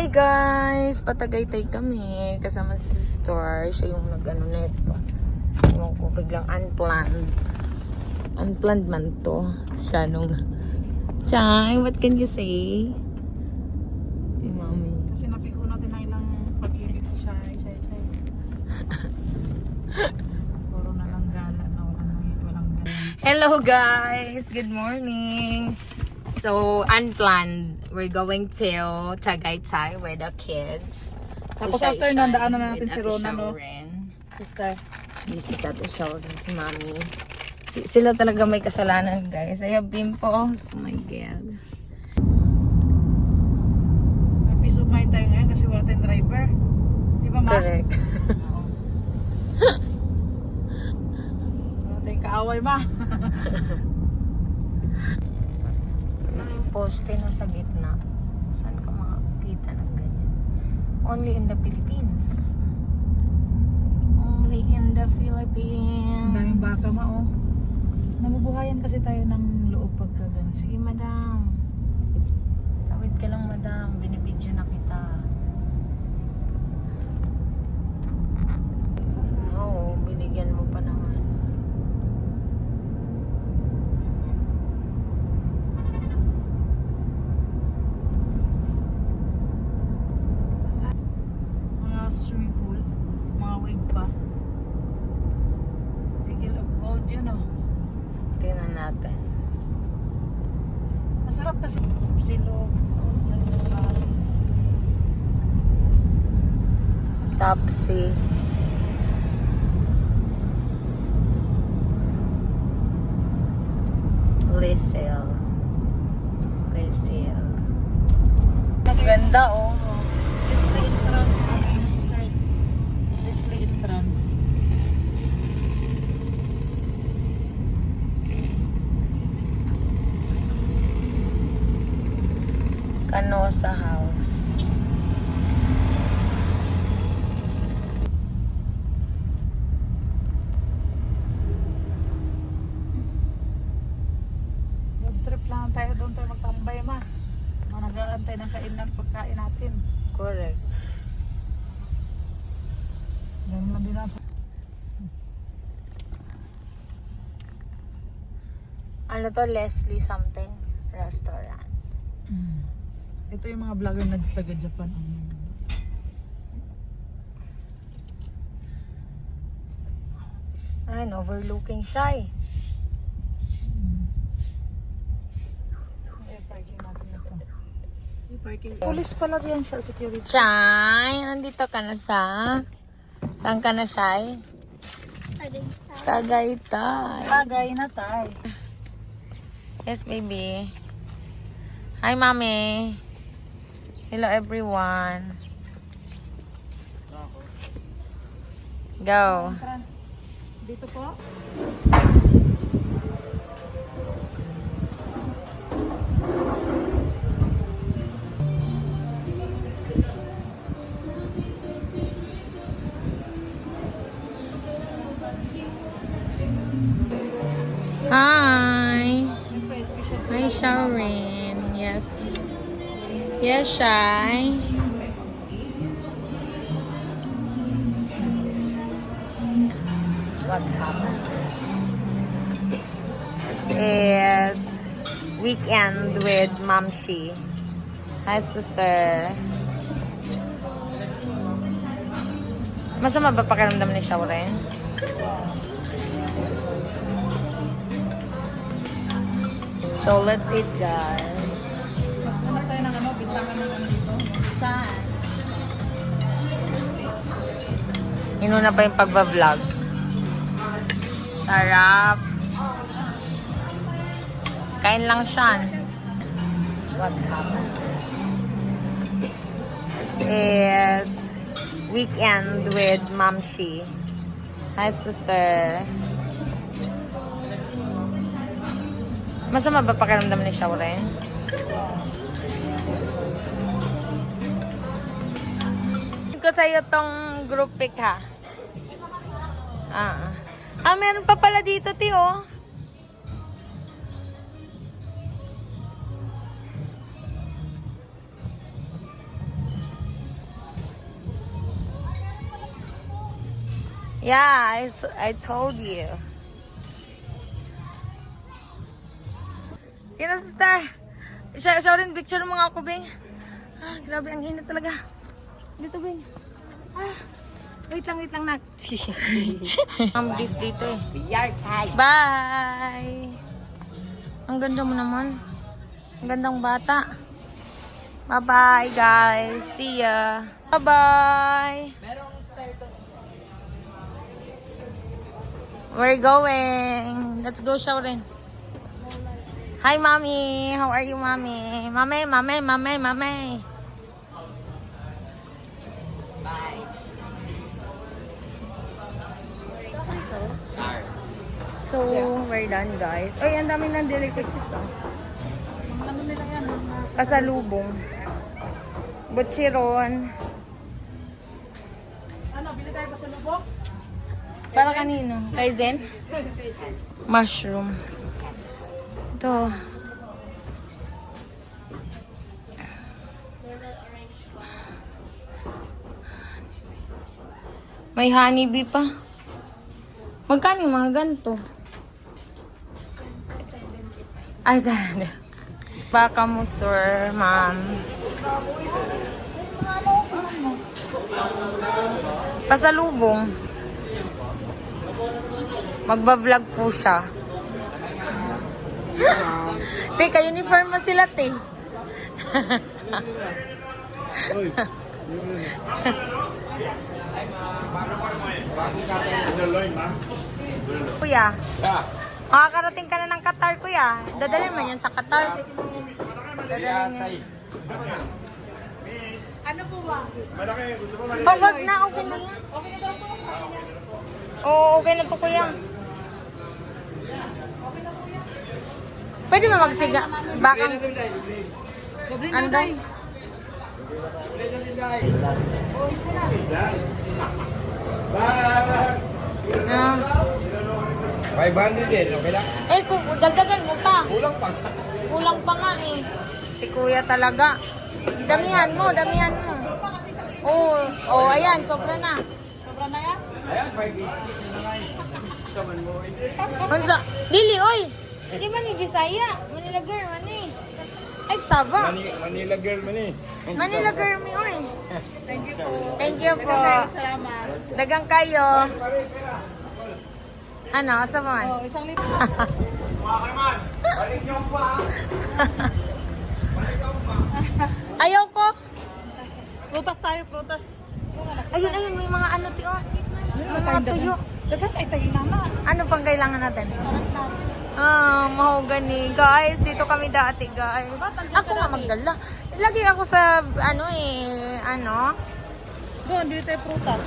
Hey guys! Patagaytay kami. Kasama si sister. Siya yung nag-ano na ito. Ewan ko, biglang unplanned. Unplanned man to. Siya nung... Chay, what can you say? Si Mami. Kasi napiko natin na ilang pag-ibig si Shai. Puro na lang gala na walang gala. Hello guys! Good morning! So, unplanned. We're going to Tagaytay with the kids. Tapos Shai after Shai nun, daanan na natin with si Ate Rona, no? Shaoren. Sister. This is Ate Shaoren, si Mami. Sila talaga may kasalanan guys. I have pimples. Oh my God. May peace of mind tayo ngayon kasi wala tayong driver. Di ba, Ma? Correct. Wala tayong kaaway, Ma. Yung poste na sa gitna. Saan ka makakita ng ganyan? Only in the Philippines. Only in the Philippines. Ang daming baka, Ma, oh. Nabubuhayan kasi tayo ng loob pagka ganun. Sige, madam. Tawid ka lang, madam. Binibidyo na kita. Oo, binigyan mo pa naman. Mga swimming pool, mga wave pa. Eagle of Gold yun, oh. Tingnan natin. Masarap kasi silog. Topsy. Lisel. Ganda oh. Leslie entrance. Sabi mo, sister. Leslie entrance. Canosa House. Road trip lang tayo, doon tayo magtambay, Ma. Mga nag-aantay ng ng pagkain natin. Correct. Ganun lang din nasa. Ano to? Leslie something restaurant. Ito yung mga vlogger na taga-Japan. Ayun, overlooking siya eh. Parking natin ito. Parking. Police pala yan siya, security. Chay, nandito ka na sa... Saan ka na, Chay? Tagaytay. Tagay na tayo. Yes, baby. Hi, Mommy. Hello, everyone. Go. Dito po. Hi. Siyempre, special. Hi, Shaorin. Yes. Yes, Shy. What happened? It's weekend with Mamshi. Hi, sister. Masama ba pakiramdam ni Shaorin? So, let's eat, guys. Hanap tayo ng bintangan ng dito. Saan? Inuna pa yung pagbablog. Sarap. Kain lang siya. What happened? It's weekend with Mamshi. Hi, sister. Masama ba pakiramdam ni Shaorin? Ko sa'yo tong group pic ha. Meron pa pala dito, Tio. Yeah, I told you. Yan na, sister. Siya rin picture mo nga ako, Bing. Ah, grabe, ang init talaga. Dito, Bing. Ah, wait lang, nak. Ang beef dito eh. Bye! Ang ganda mo naman. Ang gandang bata. Bye-bye, guys. See ya. Bye-bye. We're going. Let's go, Shaurin. Hi, Mommy. How are you, Mommy? Mame. Bye. So, we're done, guys. Oy, ang dami ng delicacies, oh. Ano nila yan? Pasalubong. Butchiron. Ano, bili tayo pa sa lubok? Para kanino? Kay Zen? Mushroom. Ito. May honeybee pa. Magkano yung mga ganito? Ay, sana. Baka mo, sir, ma'am. Pasalubong. Magba-vlog po siya. Teka, uniform mo sila, te. Kuya, makakarating ka na ng Qatar, kuya. Dadalhin mo yan sa Qatar. Dadalhin yan. Ano po ba? Oh, wag na. Okay na lang. Okay na daw po. Oo, okay na po, kuya. Pwede ba magsiga? Bakang... Doblin Ano? na tayo. Ah. 500 din, okay lang? Eh, dagdagan mo pa. Kulang pa. Kulang pa nga eh. Si kuya talaga. Damihan mo. Oo, oh, ayan, sobra na. Sobra na yan? Ayan, 580. Saman mo. Mansa, Dili, oy! Di ba ni Bisaya? Manila girl, mani. Ay, saba. Manila girl man eh. Manila girl, mi, oy. Thank you po. Thank you po. Salamat. Dagang kayo. Ano, asa pa man? Oh, 1,000. Balik niyo pa. Ayaw ko. Prutas tayo, prutas. Ayun, may mga ano, tiyo. Mga tuyo. Dagat ay tayo na. Ano pang kailangan natin? Mahogany. Guys, dito kami dati, guys. Ako nga magdala. Lagi ako sa, Doon, dito tayo prutas.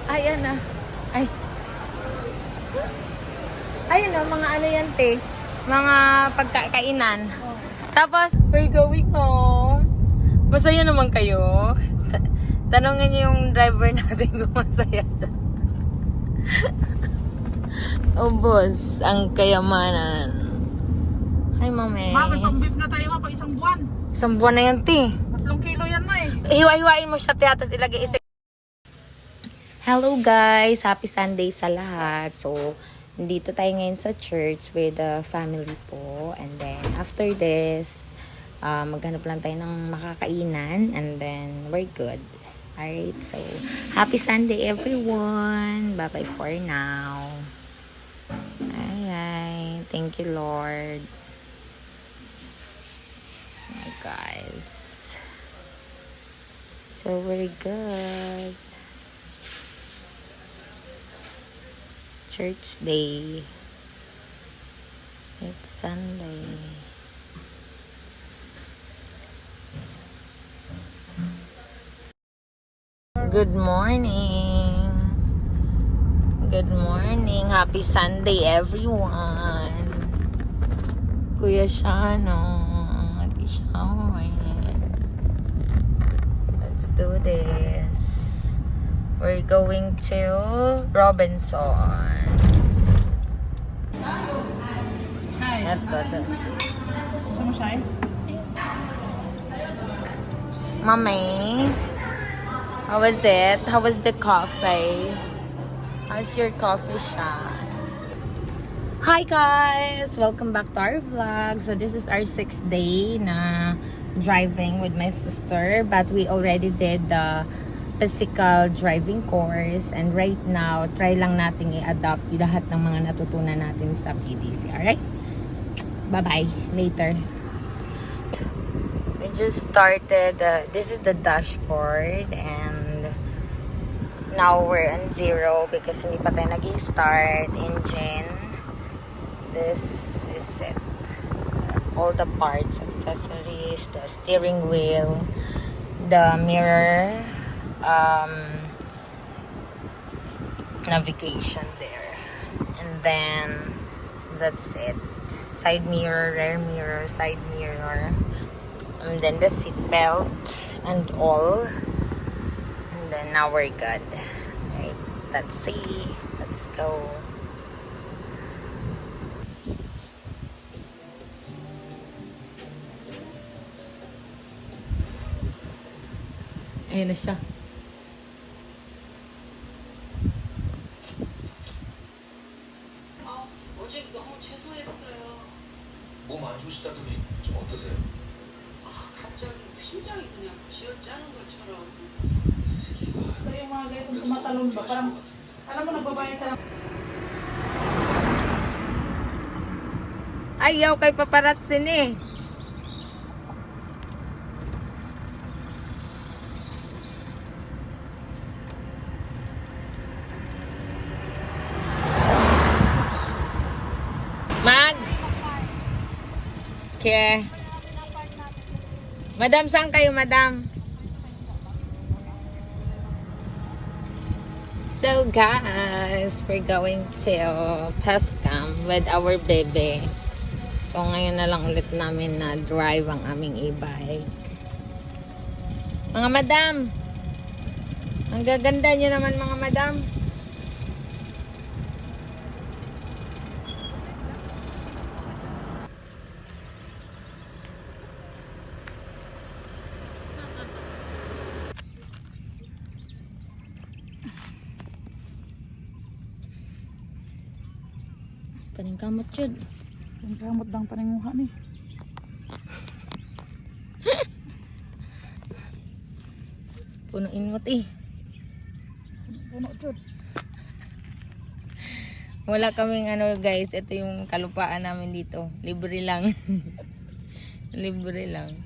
Ayan na. Ay. Ayun na, mga ano yan, te. Mga pagkakainan. Tapos, we're going home. Masaya naman kayo. Tanongin niyo yung driver natin kung masaya siya. Ubos ang kayamanan. Hi, mami. Ma, may pang-beef na tayo, ma, pag isang buwan. Isang buwan na yan, te. 3 kilo yan, ma eh. Hiwa-hiwain mo siya, te, tapos ilagay isa. Hello guys! Happy Sunday sa lahat. So, dito tayo ngayon sa church with the family po. And then, after this, maghanap lang tayo ng makakainan. And then, we're good. Alright? So, happy Sunday everyone! Bye-bye for now. Alright. Thank you, Lord. Oh, guys. So, we're good. Church day. It's Sunday. Good morning. Good morning. Happy Sunday, everyone. Kuya Shano. Ate Sharon. Let's do this. We're going to Robinson. Hi. Ito, this. Gusto mo siya eh? Mami. How was it? How was the coffee? How's your coffee shop? Hi guys! Welcome back to our vlog. So this is our 6th day na driving with my sister. But we already did the physical driving course. And right now, try lang natin i-adapt lahat ng mga natutunan natin sa PDC. Alright? Bye-bye. Later. We just started. This is the dashboard. And now we're on 0 because hindi pa tayo nag-start. Engine. This is it. All the parts, accessories, the steering wheel, the mirror, navigation there. And then, that's it. Side mirror, rear mirror, side mirror. And then the seat belt and all. And then now we're good. Right, let's see. Let's go. Ayan na siya. 어제 너무 죄송했어요. 몸 안 좋으시다더니 좀 어떠세요? 갑자기 심장이 그냥 쥐어짜는 것처럼. So yung mga ganitong tumatalon ba? Parang, alam mo, nagbabayad ka ng Ayaw kay paparatsin eh. Mag! Okay. Madam, saan kayo, madam? So, guys, we're going to Pescam with our baby. So, ngayon na lang ulit namin na drive ang aming e-bike. Mga madam! Ang gaganda nyo naman, mga madam. Paningkamot yun. Ang kamot ng paninguha ni. Puno ingot eh. Puno jud. Wala kaming ano guys. Ito yung kalupaan namin dito. Libre lang. Libre lang.